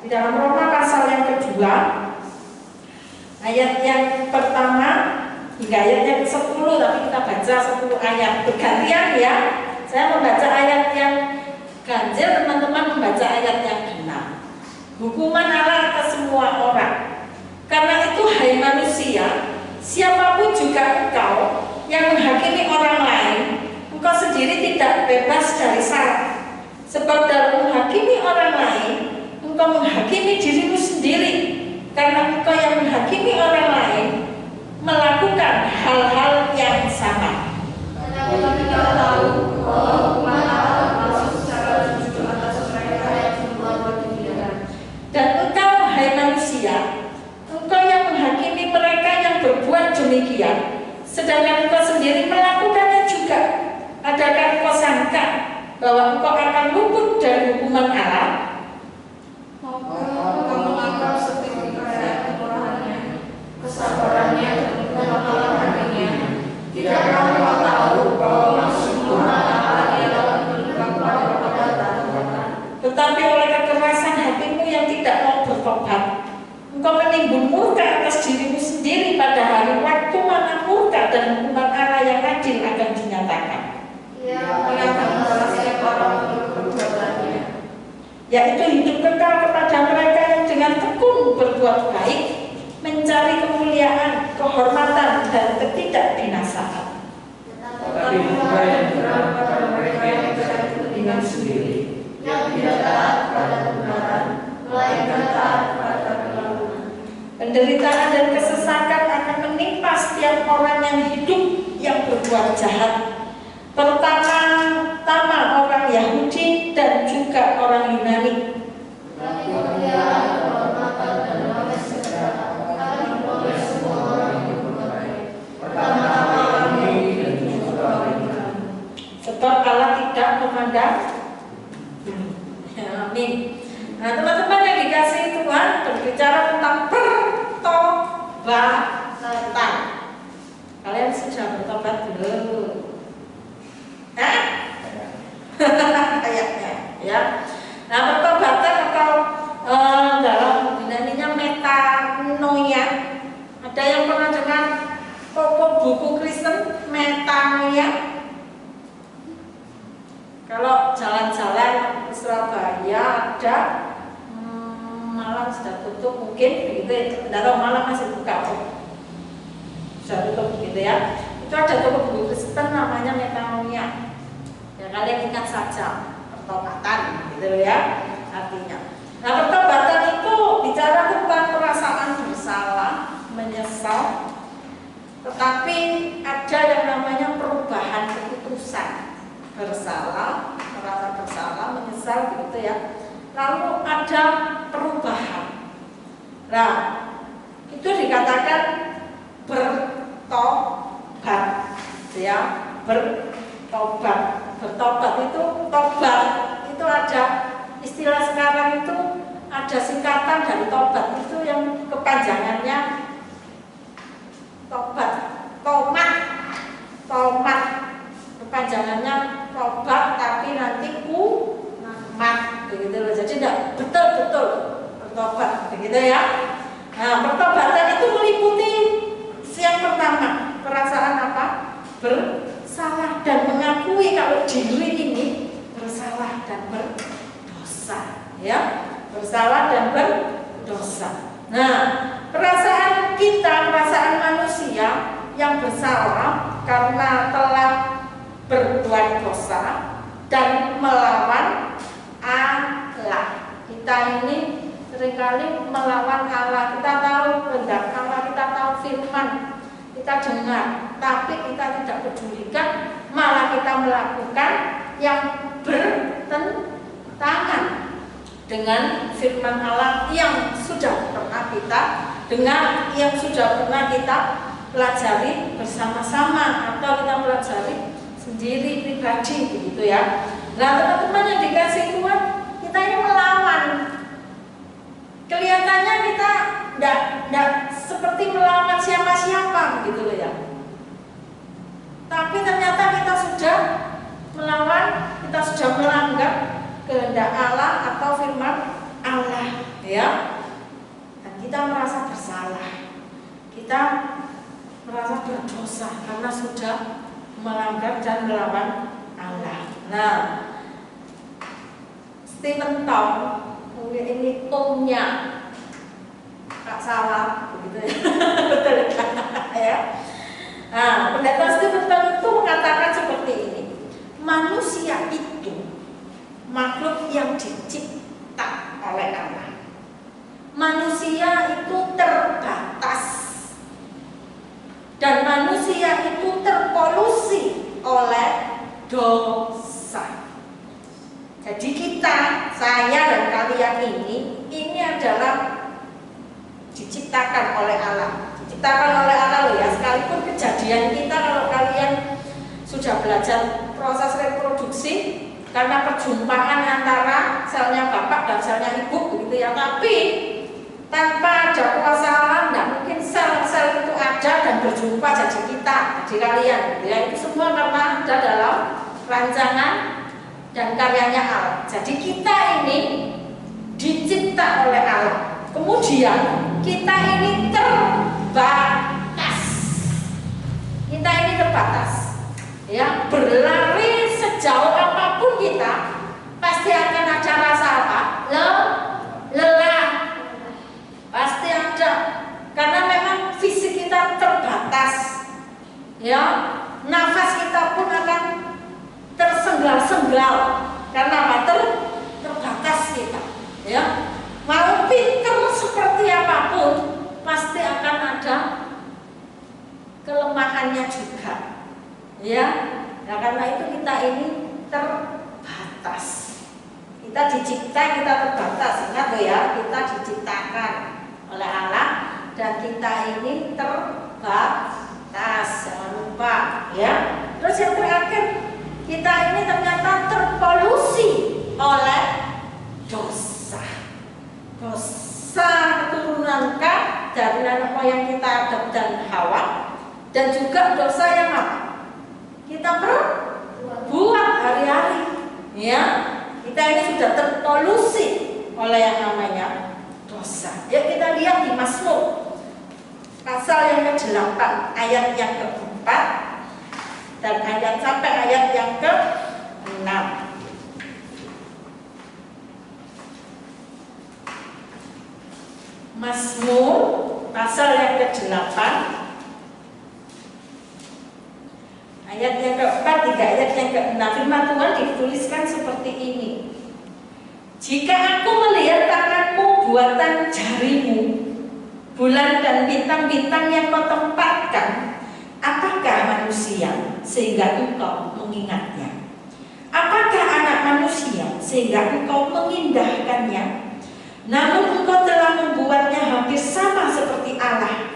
Di dalam Roma pasal yang kedua, ayat yang pertama hingga ayat yang ke-10, tapi kita baca 10 ayat bergantian ya. Saya membaca ayat yang ganjil, teman-teman membaca ayat yang genap. Hukuman Allah atas semua orang. Karena itu hai manusia, siapapun juga engkau yang menghakimi orang lain, engkau sendiri tidak bebas dari salah. Sebab dalam menghakimi orang lain, engkau menghakimi dirimu sendiri. Karena engkau yang menghakimi orang lain melakukan hal-hal yang sama. Karena kita tahu bahwa hukuman Allah masuk secara jujur atas mereka yang berbuat demikian. Dan engkau, hai manusia, engkau yang menghakimi mereka yang berbuat demikian, sedangkan engkau sendiri melakukannya juga. Adakah engkau sangka bahwa engkau akan luput dari hukuman Allah? Maka engkau menganggap seperti kekayaan kemurahannya, kesabarannya, dan kemurahan hatinya. Tidakkah engkau tahu bahwa maksud Tuhan Allah ialah menunjukkan kepada perbuatan? Tetapi oleh kekerasan hatimu yang tidak mau bertobat, engkau menimbun murka atas dirimu sendiri pada hari waktu mana murka dan hukuman Allah yang adil akan dinyatakan. Ia akan membalas setiap orang menurut perbuatannya, yaitu hidup kekal kepada mereka yang dengan tekun berbuat baik, mencari kemuliaan, kehormatan, dan ketidakbinasaan. tetapi mereka yang geram pada mereka yang mencari kepentingan sendiri, yang tidak taat pada kebenaran, melainkan taat pada kelakuan. Penderitaan dan kesesakan akan menimpa setiap orang yang hidup yang berbuat jahat, pertama-tama orang Yahudi dan juga orang Yunani. Tetapi kemuliaan, kehormatan, dan damai sejahtera akan diperoleh semua orang yang berbuat baik, pertama-tama orang Yahudi dan juga orang Yunani. Sebab Allah tidak memandang. Amin. Nah, teman-teman yang dikasihi Tuhan, berbicara tentang pertobatan. Kalian sudah bertobat belum? Kayaknya ya. Nah, pertobatan atau dalam Yunaninya metanoia. Ada yang pernah dengar toko buku Kristen metanoia? Kalau jalan-jalan di Surabaya ada, Malang sudah tutup mungkin begitu. Tidak tahu Malang masih buka kok. Sudah tutup begitu ya. Itu ada toko buku Kristen namanya metanoia. Ya kalian ingat saja pertobatan gitu ya artinya. Nah, pertobatan itu bicara tentang perasaan bersalah, menyesal, tetapi ada yang namanya perubahan keputusan. Bersalah, merasa bersalah, menyesal gitu ya. Lalu ada perubahan. Nah, itu dikatakan bertobat ya, bertobat. Bertobat itu tobat. Itu ada istilah sekarang itu ada singkatan dari tobat itu yang kepanjangannya tobat, tomat, kepanjangannya tobat tapi nanti mat begitu loh. Jadi tidak betul-betul bertobat begitu ya. Nah, pertobatan itu meliputi yang pertama perasaan apa? Bersalah dan mengakui kalau diri ini bersalah dan berdosa ya, bersalah dan berdosa. Nah, perasaan kita, perasaan manusia yang bersalah karena telah berbuat dosa dan melawan Allah. Kita ini seringkali melawan Allah. Kita tahu kehendak Allah, kita tahu firman, kita dengar, tapi kita tidak pedulikan, malah kita melakukan yang bertentangan dengan firman Allah yang sudah pernah kita dengar, yang sudah pernah kita pelajari bersama-sama atau kita pelajari sendiri pribadi begitu ya. Nah, teman-teman yang dikasih Tuhan, kita ini melawan. Kelihatannya kita tidak seperti melawan siapa-siapa begitu loh ya. Tapi ternyata kita sudah melawan, kita sudah melanggar kehendak Allah atau firman Allah ya. Dan kita merasa bersalah, kita merasa berdosa karena sudah melanggar dan melawan Allah. Nah, Stephen Tom, ini omnya Kak Salah, begitu ya. Betul ya. Nah, pendeta Stephen Tom itu mengatakan seperti ini: manusia itu makhluk yang dicipta oleh Allah. Manusia itu terbatas dan manusia itu terpolusi oleh dosa. Jadi kita, saya dan kalian ini adalah diciptakan oleh Allah. Diciptakan oleh Allah loh ya. Sekalipun kejadian kita, kalau kalian sudah belajar proses reproduksi, karena perjumpaan antara selnya bapak dan selnya ibu begitu ya. Tapi tanpa ada kuasa Allah, tidak mungkin sel-sel itu ada dan berjumpa jadi kita, jadi kalian. Ya, itu semua karena ada dalam rancangan dan karyanya Allah. Jadi kita ini dicipta oleh Allah. Kemudian kita ini terbatas. Kita ini terbatas. Ya, berlari sejauh apapun kita pasti akan ada rasa apa? Lelah. Pasti ada. Karena memang fisik kita terbatas. Ya, nafas kita pun akan tersenggal-senggal karena apa? Terbatas kita. Ya, mau pinter seperti apapun pasti akan ada kelemahannya juga. Ya, nah karena itu kita ini terbatas. Kita dicipta, kita terbatas. Ingat loh ya, kita diciptakan oleh Allah dan kita ini terbatas. Jangan lupa ya. Terus yang terakhir, kita ini ternyata terpolusi oleh dosa. Dosa keturunan dari nenek moyang kita Adam dan Hawa, dan juga dosa yang apa? Kita perbuat hari-hari. Ya, kita ini sudah terpolusi oleh yang namanya dosa. Ya, kita lihat di Mazmur pasal yang ke-8 ayat yang ke-4 dan ayat sampai ayat yang ke-6. Mazmur pasal yang ke-8 ayat yang ke-4 hingga ayat yang ke-6. Firman Tuhan dituliskan seperti ini: jika aku melihat tanganmu buatan jarimu, bulan dan bintang-bintang yang kau tempatkan, apakah manusia sehingga engkau mengingatnya? Apakah anak manusia sehingga engkau mengindahkannya? Namun engkau telah membuatnya hampir sama seperti Allah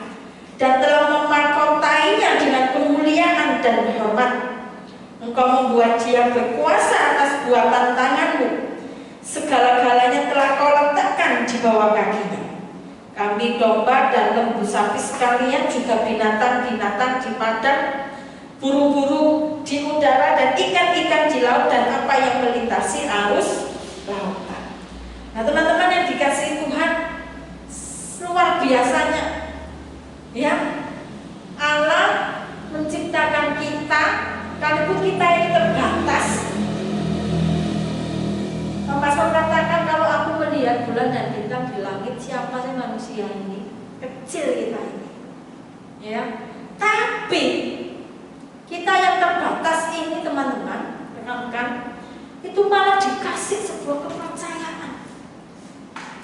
dan telah memahkotainya dengan kemuliaan dan hormat. Engkau membuat dia berkuasa atas buatan tanganmu. Segala-galanya telah kau letakkan di bawah kakinya. Kambing domba dan lembu sapi sekalian, juga binatang-binatang di padang, burung-burung di udara dan ikan-ikan di laut dan apa yang melintasi arus lautan. Nah teman-teman yang dikasihi Tuhan, luar biasanya ya, Allah menciptakan kita, kalaupun kita ini terbatas. Pastor katakan, kalau aku melihat bulan dan bintang di langit, siapa sih manusia ini? Kecil kita ini ya. Tapi kita yang terbatas ini teman-teman, rekan-rekan, itu malah dikasih sebuah kepercayaan.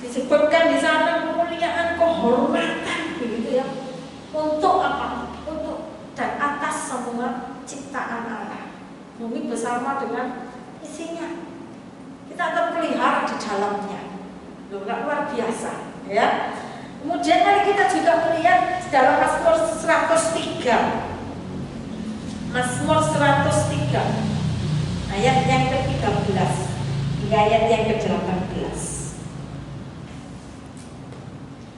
Disebutkan di sana kemuliaan, kehormatan begitu ya. Untuk apa? Untuk dan atas semua ciptaan Allah. Bumi bersama dengan isinya. Kita terpelihara di dalamnya. Loh, luar biasa ya. Kemudian mari kita juga melihat dalam Mazmur 103. Mazmur 103 ayat yang ke-13 hingga ayat yang ke-18.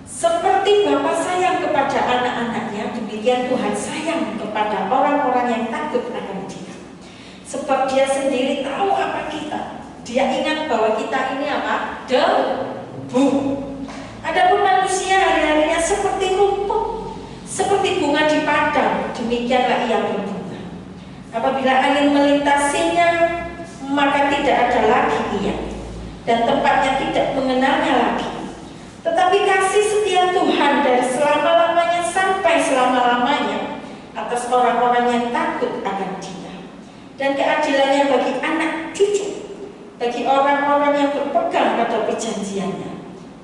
Seperti Bapa sayang kepada anak-anaknya, demikian Tuhan sayang kepada orang-orang yang takut akan Dia. Sebab Dia sendiri tahu apa kita. Dia ingat bahwa kita ini apa? Debu. Adapun manusia hari-harinya seperti rumput, seperti bunga di padang, demikianlah ia berbunga. Apabila angin melintasinya, maka tidak ada lagi ia, dan tempatnya tidak mengenalnya lagi. Tetapi kasih setia Tuhan dari selama-lamanya sampai selama-lamanya atas orang-orang yang takut akan Dia, dan keadilannya bagi anak cucu, bagi orang-orang yang berpegang pada perjanjiannya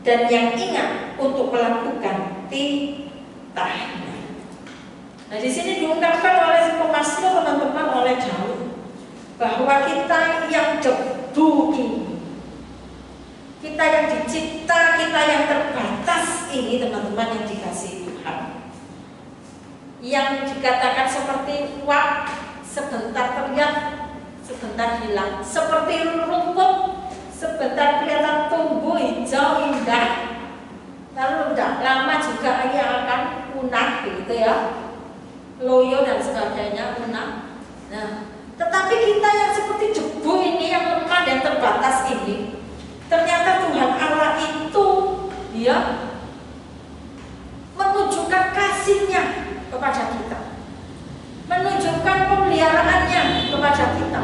dan yang ingat untuk melakukan titahnya. Nah, di sini diungkapkan oleh pemazmur, teman-teman, oleh Daud, bahwa kita yang debu ini, kita yang dicipta, kita yang terbatas ini, teman-teman yang dikasihi Tuhan, yang dikatakan seperti uap, sebentar terlihat, sebentar hilang, seperti rumput, sebentar kelihatan tumbuh hijau indah, lalu tidak lama juga ia akan punah, begitu ya, loyo dan sebagainya punah. Nah, tetapi kita yang seperti debu ini, yang lemah dan terbatas ini, ternyata Tuhan Allah itu ya menunjukkan kasih-Nya kepada kita, menunjukkan pemeliharaannya kepada kita,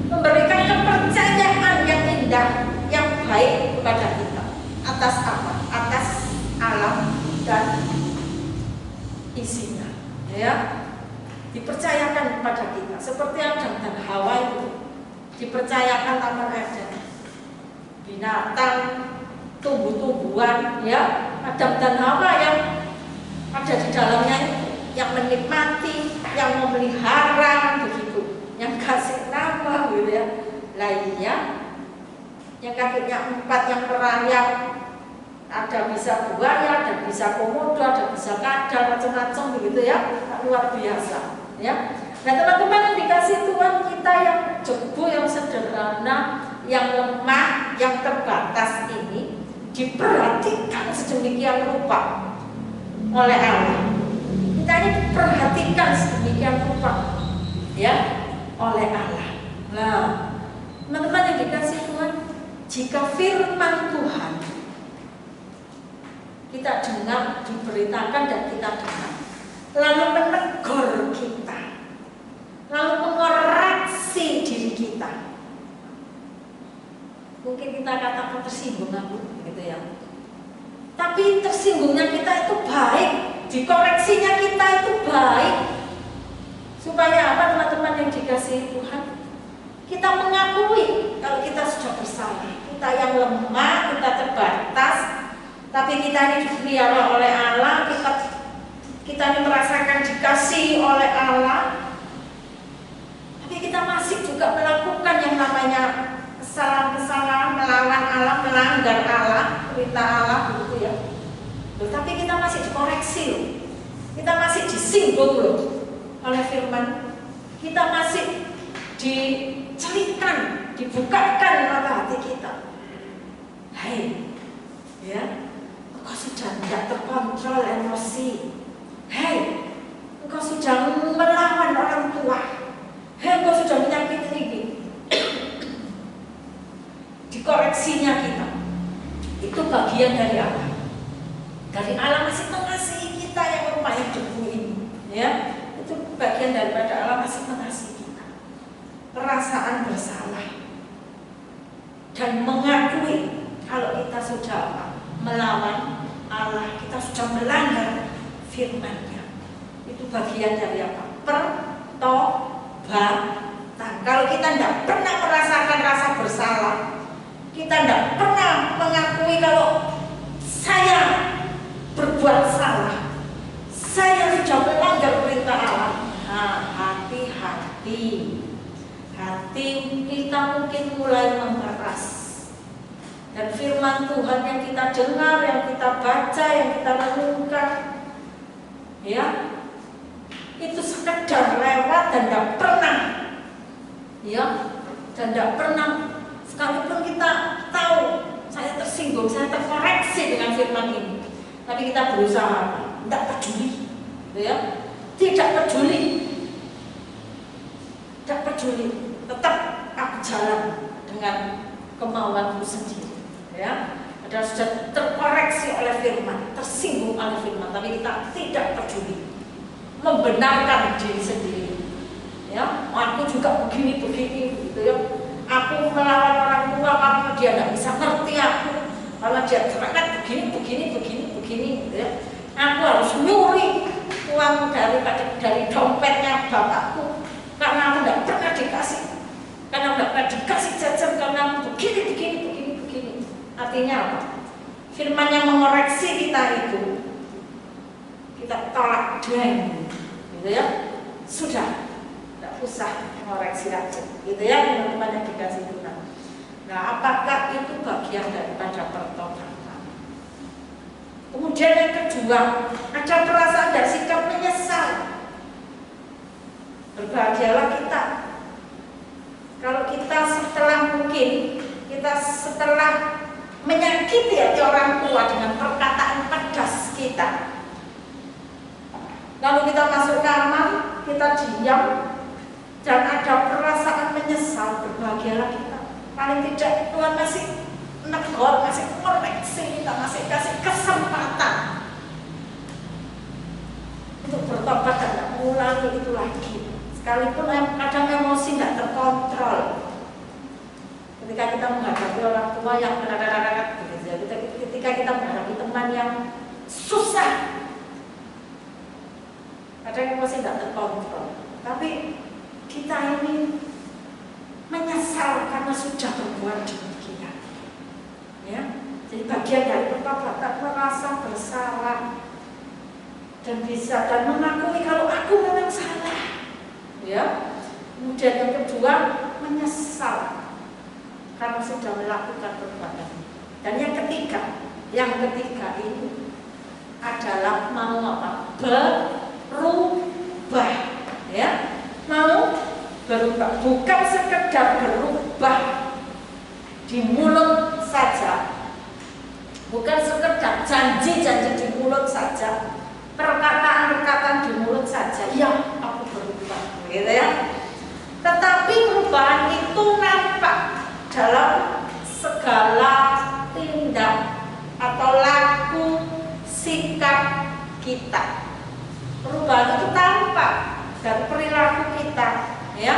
memberikan kepercayaan yang indah, yang baik kepada kita. Atas apa? Atas alam dan isinya, ya, dipercayakan kepada kita. Seperti Adam dan Hawa itu dipercayakan Taman Eden, binatang, tumbuh-tumbuhan, ya, Adam dan Hawa yang ada di dalamnya, yang menikmati, yang memelihara, begitu, yang kasih nama, gitu ya. Lainnya, yang kakinya 4, yang merayap, ada bisa buaya, ada bisa komodo, ada bisa kadal, macam-macam, begitu ya, luar biasa, ya. Nah, teman-teman yang dikasih Tuhan, kita yang debu, yang sederhana, yang lemah, yang terbatas ini diperhatikan sedemikian rupa oleh Allah. Kita ini diperhatikan sedemikian rupa, ya, oleh Allah. Nah, teman-teman yang dikasih Tuhan, jika firman Tuhan kita dengar, diberitakan dan kita dengar, lalu menegur kita, lalu mengoreksi diri kita, mungkin kita katakan tersinggung, gitu ya. Tapi tersinggungnya kita itu baik, dikoreksinya kita itu baik, supaya apa, teman-teman yang dikasihi Tuhan? Kita mengakui kalau kita sudah bersalah, kita yang lemah, kita terbatas, tapi kita ini dipelihara oleh Allah, kita ini merasakan dikasihi oleh Allah, tapi kita masih juga melakukan yang namanya kesalahan-kesalahan, melawan Allah, melanggar Allah, perintah Allah, begitu ya. Tapi kita masih dikoreksi loh, kita masih disinggung loh oleh firman, kita masih dicelitkan, dibukakan mata hati kita. Hai, ya, engkau sudah tidak terkontrol emosi. Hai, engkau sudah melawan orang tua. Hai, engkau sudah menyakiti ini. Dikoreksinya kita, itu bagian dari apa? Dari Allah masih mengasihi kita yang rumahnya debu ini, ya. Itu bagian daripada Allah masih mengasihi kita. Perasaan bersalah dan mengakui kalau kita sudah apa? Melawan Allah, kita sudah melanggar firman-Nya. Itu bagian dari apa? Pertobatan. Kalau kita tidak pernah merasakan rasa bersalah, kita tidak pernah mengakui kalau saya berbuat salah, saya sudah melanggar perintah Allah. Nah, hati-hati, hati kita mungkin mulai mengeras. Dan firman Tuhan yang kita dengar, yang kita baca, yang kita renungkan, ya, itu sekedar lewat dan tidak pernah, ya, dan tidak pernah. Sekalipun kita tahu saya tersinggung, saya terkoreksi dengan firman ini, tapi kita berusaha tidak peduli, ya, tidak peduli, tetap aku jalan dengan kemauanku sendiri, ya. adalah sudah terkoreksi oleh firman, tersinggung oleh firman, tapi kita tidak peduli, membenarkan diri sendiri. Ya, aku juga begini gitu ya. Aku melawan orang tua karena dia tidak bisa ngerti aku, karena dia terangkat begini gitu ya. Aku harus nyuri uang dari dompetnya bapakku karena aku tidak pernah dikasih, jajan karena aku begini. Artinya apa? Firman yang mengoreksi kita itu kita tolak gitu ya. Sudah, tidak usah mengoreksi lagi, gitu ya teman-teman yang dikasih Tuhan. Nah, apakah itu bagian daripada pertobatan? Kemudian yang kedua, ada perasaan dan sikap menyesal. Berbahagialah kita kalau kita setelah menyakiti hati orang tua dengan perkataan pedas kita, lalu kita masuk kamar, kita diam dan ada perasaan menyesal. Berbahagialah kita. Paling tidak Tuhan masih negor, masih koreksi kita, masih kasih kesempatan untuk bertobat dan tidak mengulangi itu lagi. Sekalipun kadang emosi tidak terkontrol. Ketika kita menghadapi orang tua yang ketika kita menghadapi teman yang susah, kadang emosi tidak terkontrol. Tapi kita ini menyesal karena sudah berbuat demikian. Ya, jadi bagian dari pertobatan merasa bersalah dan mengakui kalau aku memang salah. Ya, kemudian yang kedua menyesal karena sudah melakukan perbuatan. Dan yang ketiga ini adalah mau apa? Berubah, ya, mau berubah, bukan sekedar berubah di mulut saja, bukan sekedar janji-janji di mulut saja, perkataan-perkataan di mulut saja. Ya, aku berubah, gitu ya. Tetapi perubahan itu nampak dalam segala tindak atau laku sikap kita. Perubahan itu tampak dari perilaku kita, ya,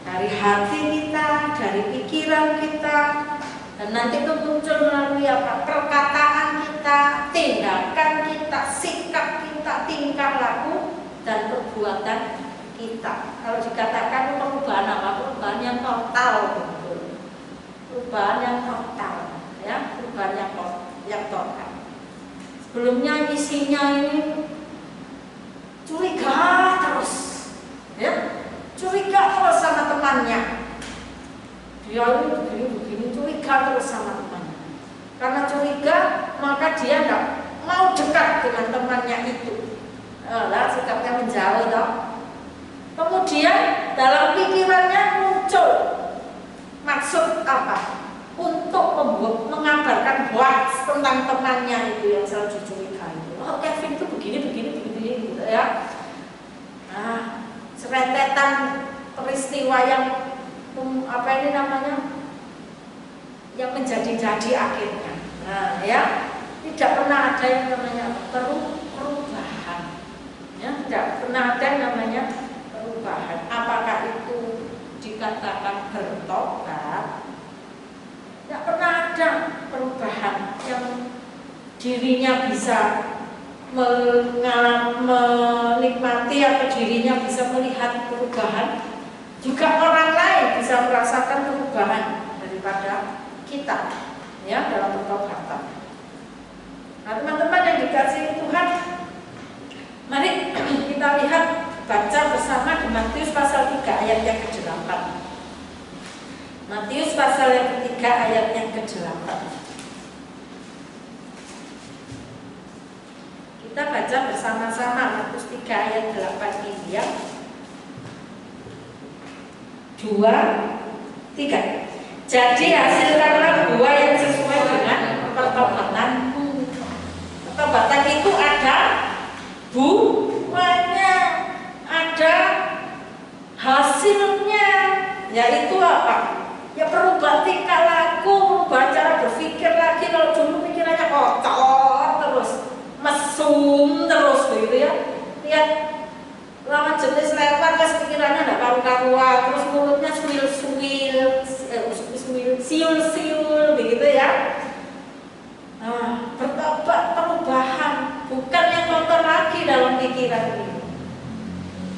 dari hati kita, dari pikiran kita, dan nanti itu muncul melalui apa? Perkataan kita, tindakan kita, sikap kita, tingkah laku, dan perbuatan kita. Kalau dikatakan perubahan apa? Perubahan yang total, betul. Perubahan yang total, ya, perubahan yang total. Sebelumnya isinya ini curiga terus, ya, curiga terus sama temannya. Dia ini begini, curiga terus sama temannya. Karena curiga, maka dia tidak mau dekat dengan temannya itu. Lah, sikapnya menjauh, toh. Kemudian dalam pikirannya muncul maksud apa? Untuk mengabarkan hoax tentang temannya itu yang selalu dicurigai. Oh, Kevin itu begini, gitu ya. Nah, serentetan peristiwa yang yang menjadi-jadi akhirnya. Nah, ya, tidak pernah ada yang namanya perubahan. Ya, tidak pernah ada yang namanya perubahan. Apakah itu dikatakan bertobat? Tidak pernah ada perubahan yang dirinya bisa menikmati atau dirinya bisa melihat perubahan. Juga orang lain bisa merasakan perubahan daripada kita, ya, dalam pertobatan. Nah, teman-teman yang dikasihi Tuhan, mari kita lihat, baca bersama di Matius pasal 3 ayat yang ke-8. Matius pasal yang ke-3 ayat yang ke-8. Kita baca bersama-sama Matius 3 ayat 8 ini, ya. 2, 3. Jadi hasilkanlah buah yang sesuai dengan pertobatanmu. Pertobatan itu ada buahnya, ada hasilnya, yaitu apa? Ya, perubahan tingkah laku, perubahan cara berpikir lagi. Kalau dulu mesum terus begitu ya. Lihat lawan jenis lewat terus pikirannya enggak karu-karuan, terus mulutnya siul begitu ya. Nah, perubahan bukan yang kotor lagi dalam pikiran ini.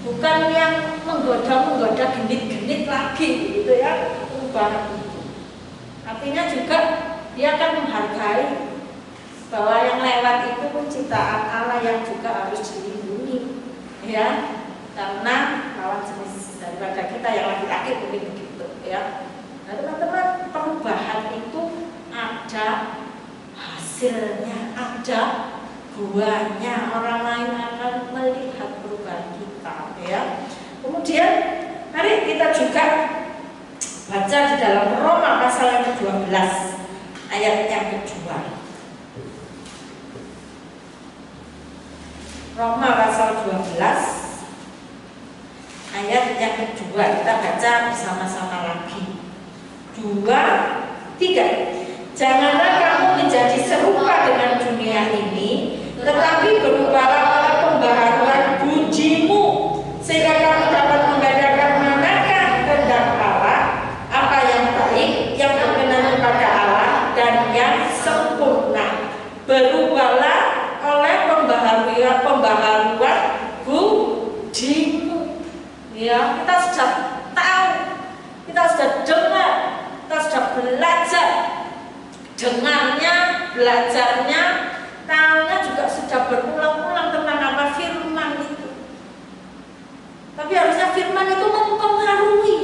Bukan yang menggoda genit-genit lagi gitu ya, perubahan itu. Artinya juga dia akan menghargai bahwa yang lewat itu pun ciptaan Allah yang juga harus dilindungi, ya, karena lawan jenis daripada kita yang laki-laki mungkin begitu, ya. Nah teman-teman, perubahan itu ada hasilnya, ada buahnya. Orang lain akan melihat perubahan kita, ya. Kemudian mari kita juga baca di dalam Roma pasal yang ke-12 ayat yang kedua. Roma pasal 12 ayat yang kedua, kita baca bersama-sama lagi. 2, 3. Janganlah kamu menjadi serupa dengan dunia ini, tetapi berubahlah oleh pembaharuan budimu, sehingga kamu dapat membedakan manakah kehendak Allah, apa yang baik, yang berkenan kepada Allah, dan yang sempurna. Berubahlah oleh pembaharuan budimu. Ya, kita sudah tahu, kita sudah dengar, kita sudah belajar. Dengarnya, belajarnya, tahunya juga sudah berulang-ulang tentang apa firman itu. Tapi harusnya firman itu mempengaruhi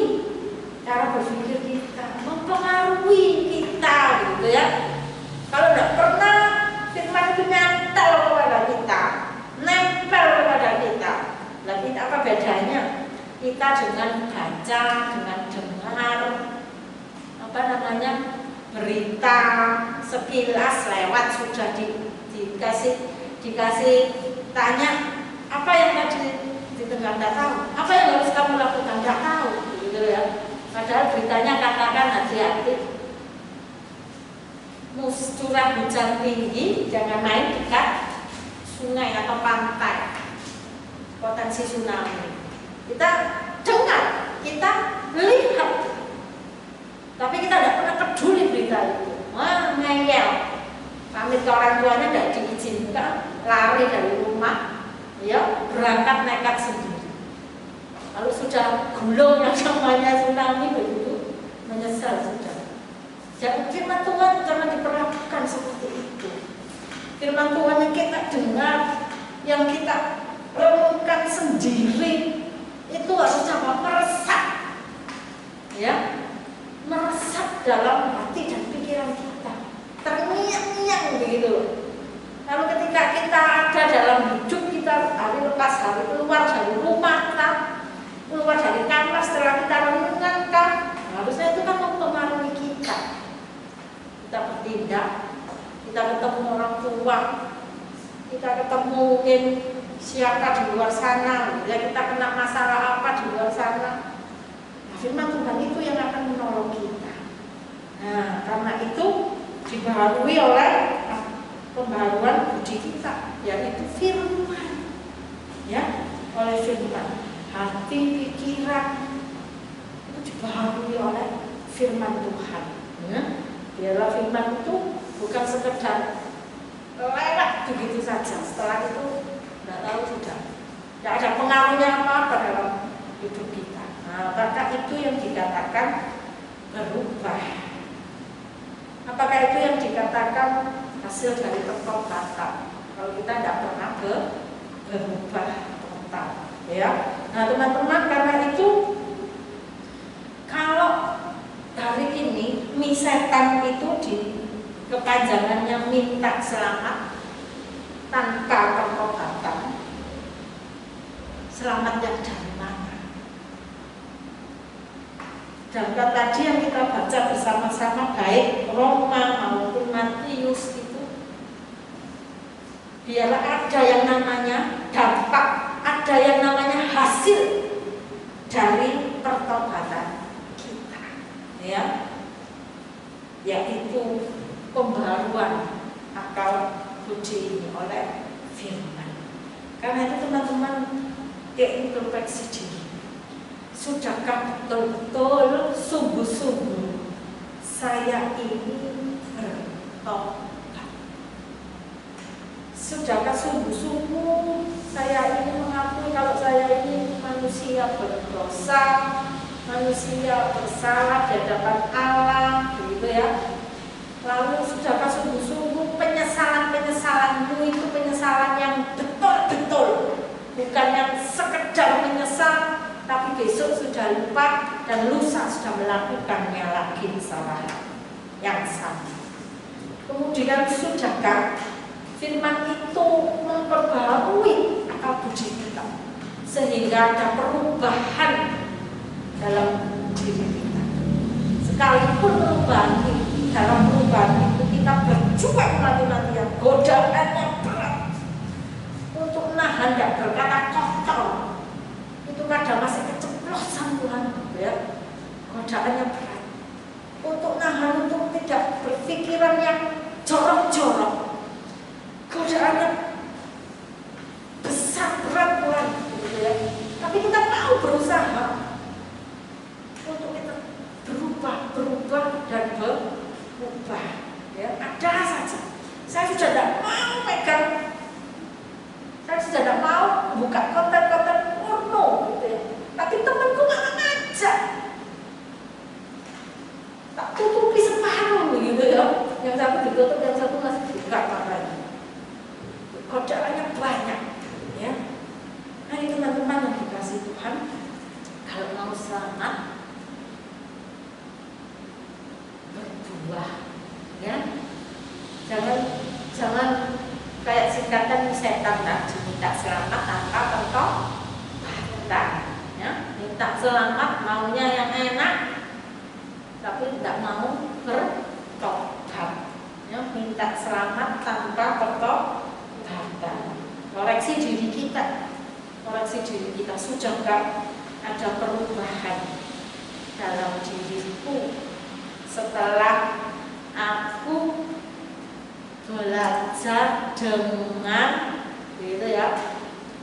cara berpikir kita, mempengaruhi kita, gitu ya. Kalau tidak pernah firman itu nempel kepada kita, nempel kepada kita. Lalu apa bedanya kita dengan baca, dengan dengar, apa namanya, berita sekilas lewat sudah dikasih tanya apa yang tadi didengar tidak tahu, apa yang harus kamu lakukan tidak tahu, gitu ya. Padahal beritanya katakan hati-hati, curah hujan tinggi, jangan main dekat sungai atau pantai, potensi tsunami. Kita dengar, kita lihat, tapi kita tidak pernah peduli berita itu. Wah, ngeyel, pamit ke orang tuanya tidak diizinkan, lari dari rumah, ya, berangkat nekat sendiri. Kalau sudah gulung yang namanya tsunami begitu, menyesal sudah. Jadi firman Tuhan jangan diperlakukan seperti itu. Firman Tuhan yang kita dengar, yang kita renungkan sendiri, itu harusnya meresap, ya, meresap dalam hati dan pikiran kita, terngiang-ngiang begitu. Lalu ketika kita ada dalam hidup kita, hari lepas hari, keluar dari rumah kita, keluar dari kamar setelah kita renungkan, harusnya itu kan mempengaruhi kita. Kita bertindak, kita ketemu orang tua, kita ketemu mungkin siapa di luar sana, ya, kita kena masalah apa di luar sana. Nah, firman Tuhan itu yang akan menolong kita. Nah, karena itu dibaharui oleh pembaharuan budi kita, yaitu firman, ya, oleh firman. Hati, pikiran itu dibaharui oleh firman Tuhan, ya. Biarlah firman itu bukan sekedar lewat begitu saja, setelah itu tidak tahu sudah, tidak ada pengaruhnya apa-apa dalam hidup kita. Nah, maka itu yang dikatakan berubah. Apakah itu yang dikatakan hasil dari pertobatan? Kalau kita tidak pernah berubah total, ya. Nah teman-teman, karena itu kalau hari ini setan itu di kepanjangannya minta selamat tanpa pertobatan, selamat yang dari mana? Dan tadi yang kita baca bersama-sama, baik Roma maupun Matius itu, biarlah ada yang namanya dampak, ada yang namanya hasil dari pertobatan kita, ya, yaitu pembaharuan akal budi ini oleh firman. Karena itu teman-teman introspeksi diri. Sudahkah betul-betul sungguh-sungguh saya ini bertobat? Sudahkah sungguh-sungguh saya ini mengakui kalau saya ini manusia berdosa, manusia bersalah di hadapan Allah, begitu ya? Lalu sudahkah sungguh-sungguh penyesalan-penyesalanmu itu penyesalan yang betul-betul, bukan yang sekedar menyesal, tapi besok sudah lupa dan lusa sudah melakukannya lagi kesalahan yang sama. Kemudian sudahkah firman itu memperbarui akal budi kita sehingga ada perubahan dalam diri kita. Sekalipun dalam perubahan itu kita berjuang mati-matian, godaannya berat untuk nahan tidak berkata kotor. Itu kadang masih keceplosan Tuhan, ya. Godaannya berat untuk nahan, untuk tidak berpikiran yang jorok-jorok. Godaannya besar, berat Tuhan, gitu ya. Tapi kita mau berusaha untuk kita berubah dan berubah, ya. Ada saja. Saya sudah tidak mau pegang, saya sudah tidak mau buka konten-konten porno, gitu ya. Tapi temanku malah ngajak, tak tutupi separuh, gitu ya. Yang satu ditutup, yang satu masih dibuka makanya. Godaannya banyak, ya. Nah, ini teman-teman yang dikasih Tuhan, kalau mau selamat berbuah, ya. Jangan kayak singkatan setan tadi, minta selamat tanpa pertobatan, ya. Minta selamat maunya yang enak, tapi tidak mau bertobat, ya. Minta selamat tanpa pertobatan. Koreksi diri kita, sudahkah ada perubahan dalam diriku setelah aku belajar dengan, gitu ya,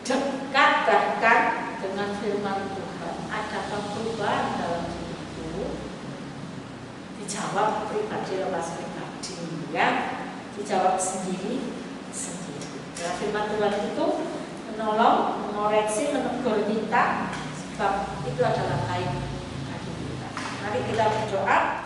dekat bahkan dengan firman Tuhan. Adakah perubahan dalam diriku? Dijawab pribadi lepas pribadi, ya. Dijawab sendiri. Nah, firman Tuhan itu menolong, mengoreksi, menegur kita, sebab itu adalah baik bagi kita. Mari kita berdoa.